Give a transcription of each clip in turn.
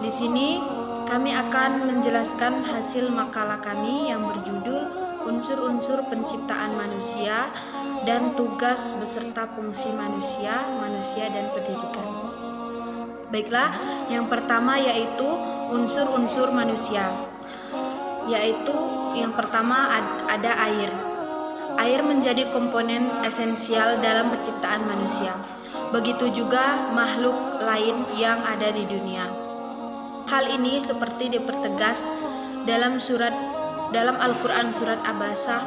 Di sini kami akan menjelaskan hasil makalah kami yang berjudul Unsur-unsur penciptaan manusia dan tugas beserta fungsi manusia, dan pendidikan. Baiklah, yang pertama yaitu unsur-unsur manusia. Yaitu yang pertama ada air. Air menjadi komponen esensial dalam penciptaan manusia. Begitu juga makhluk lain yang ada di dunia. Hal ini seperti dipertegas dalam Al-Quran surat Abasa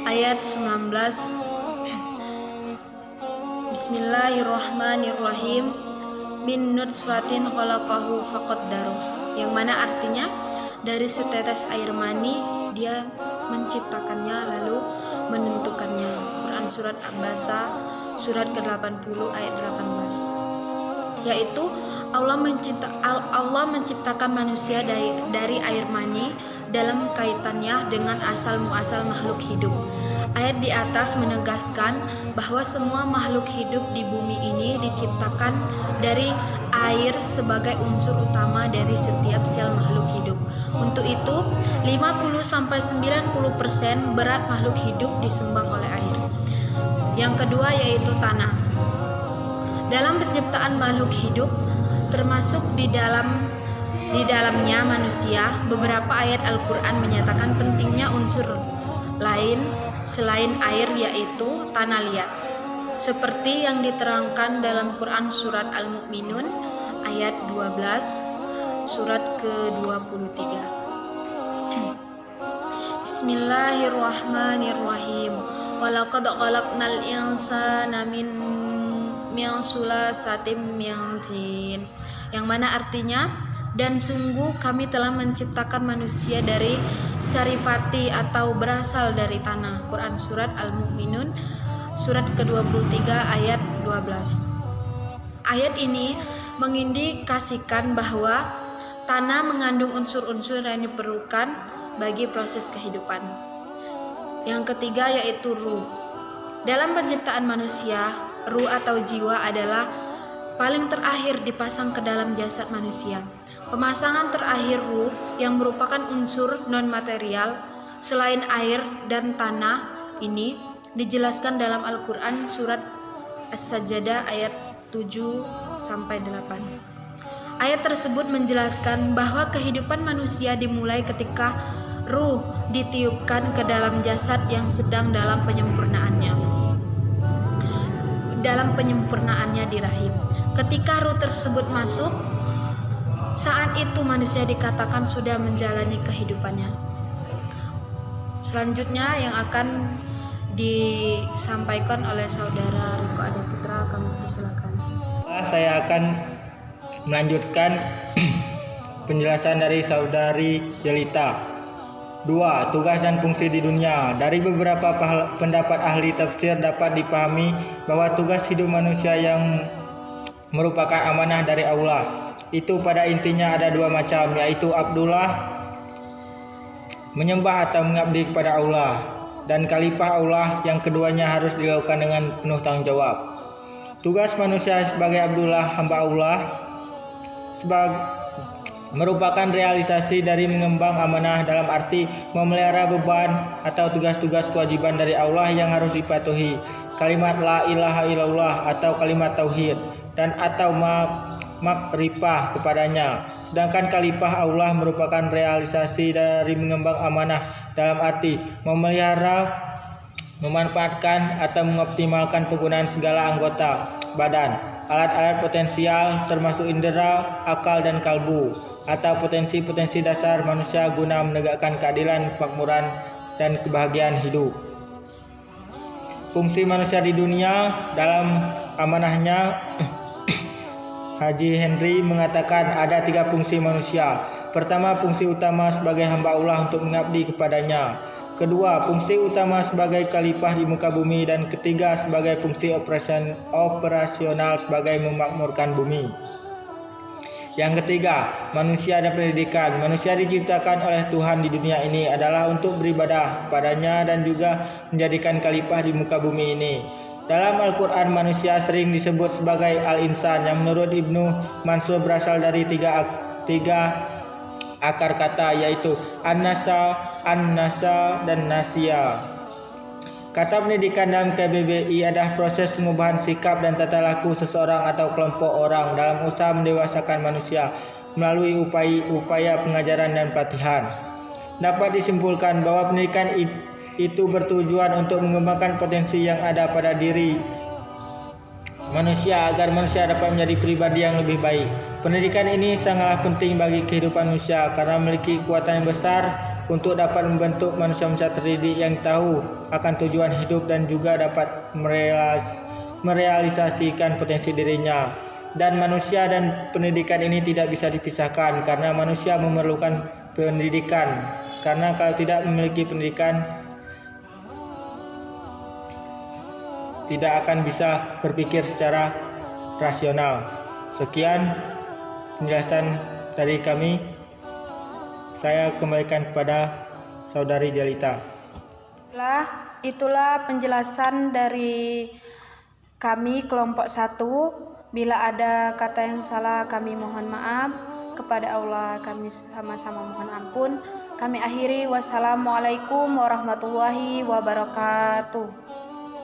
ayat 19. Bismillahirrahmanirrahim. Min nutfatin khalaqahu faqaddaruh. Yang mana artinya dari setetes air mani dia menciptakannya lalu menentukannya. Quran surat Abasa surat ke-80 ayat 18. Yaitu Allah menciptakan manusia dari air mani dalam kaitannya dengan asal muasal makhluk hidup. Ayat di atas menegaskan bahwa semua makhluk hidup di bumi ini diciptakan dari air sebagai unsur utama dari setiap sel makhluk hidup. Untuk itu, 50-90% berat makhluk hidup disumbang oleh air. Yang kedua yaitu tanah. Dalam penciptaan makhluk hidup, termasuk di dalamnya manusia, beberapa ayat Al-Quran menyatakan pentingnya unsur lain selain air, yaitu tanah liat, seperti yang diterangkan dalam Quran surat Al-Mu'minun ayat 12 surat ke-23. Bismillahirrahmanirrahim. Walaqad khalaqnal insana min sulasatin min tin. Yang mana artinya, dan sungguh kami telah menciptakan manusia dari saripati atau berasal dari tanah. Quran surat Al-Mu'minun surat ke-23 ayat 12. Ayat ini mengindikasikan bahwa tanah mengandung unsur-unsur yang diperlukan bagi proses kehidupan. Yang ketiga yaitu ruh. Dalam penciptaan manusia, ruh atau jiwa adalah paling terakhir dipasang ke dalam jasad manusia. Pemasangan terakhir ruh yang merupakan unsur non-material selain air dan tanah ini dijelaskan dalam Al-Quran surat As-Sajdah ayat 7-8. Ayat tersebut menjelaskan bahwa kehidupan manusia dimulai ketika ruh ditiupkan ke dalam jasad yang sedang dalam penyempurnaannya di rahim. Ketika ruh tersebut masuk, saat itu manusia dikatakan sudah menjalani kehidupannya. Selanjutnya yang akan disampaikan oleh saudara Riko Adi Putra, kami persilakan. Saya akan melanjutkan penjelasan dari saudari Jelita. 2. Tugas dan fungsi di dunia. Dari beberapa pendapat ahli tafsir dapat dipahami bahwa tugas hidup manusia yang merupakan amanah dari Allah itu pada intinya ada dua macam, yaitu Abdullah menyembah atau mengabdi kepada Allah, dan khalifah Allah yang keduanya harus dilakukan dengan penuh tanggung jawab. Tugas manusia sebagai Abdullah, hamba Allah, merupakan realisasi dari mengembang amanah dalam arti memelihara beban atau tugas-tugas kewajiban dari Allah yang harus dipatuhi. Kalimat la ilaha illallah atau kalimat tauhid dan atau makrifah kepadanya. Sedangkan khalifah Allah merupakan realisasi dari mengembang amanah dalam arti memelihara, memanfaatkan atau mengoptimalkan penggunaan segala anggota badan, alat-alat potensial termasuk indera, akal dan kalbu, atau potensi-potensi dasar manusia guna menegakkan keadilan, kemakmuran dan kebahagiaan hidup. Fungsi manusia di dunia dalam amanahnya Haji Henry mengatakan ada 3 fungsi manusia. Pertama, fungsi utama sebagai hamba Allah untuk mengabdi kepadanya. Kedua, fungsi utama sebagai khalifah di muka bumi. Dan ketiga, sebagai fungsi operasional sebagai memakmurkan bumi. Yang ketiga, manusia dan pendidikan. Manusia diciptakan oleh Tuhan di dunia ini adalah untuk beribadah kepadanya dan juga menjadikan khalifah di muka bumi ini. Dalam Al-Quran, manusia sering disebut sebagai Al-Insan yang menurut Ibnu Mansur berasal dari 3 tiga akar kata, yaitu an-nasa, an-nasa, dan nasia. Kata pendidikan dalam KBBI adalah proses pengubahan sikap dan tata laku seseorang atau kelompok orang dalam usaha mendewasakan manusia melalui upaya pengajaran dan pelatihan. Dapat disimpulkan bahwa pendidikan itu bertujuan untuk mengembangkan potensi yang ada pada diri manusia agar manusia dapat menjadi pribadi yang lebih baik. Pendidikan ini sangatlah penting bagi kehidupan manusia karena memiliki kekuatan yang besar untuk dapat membentuk manusia-manusia terdidik yang tahu akan tujuan hidup dan juga dapat merealisasikan potensi dirinya. Dan manusia dan pendidikan ini tidak bisa dipisahkan karena manusia memerlukan pendidikan. Karena kalau tidak memiliki pendidikan, tidak akan bisa berpikir secara rasional. Sekian penjelasan dari kami. Saya kembalikan kepada Saudari Jelita. Itulah penjelasan dari kami kelompok 1. Bila ada kata yang salah kami mohon maaf. Kepada Allah kami sama-sama mohon ampun. Kami akhiri. Wassalamualaikum warahmatullahi wabarakatuh.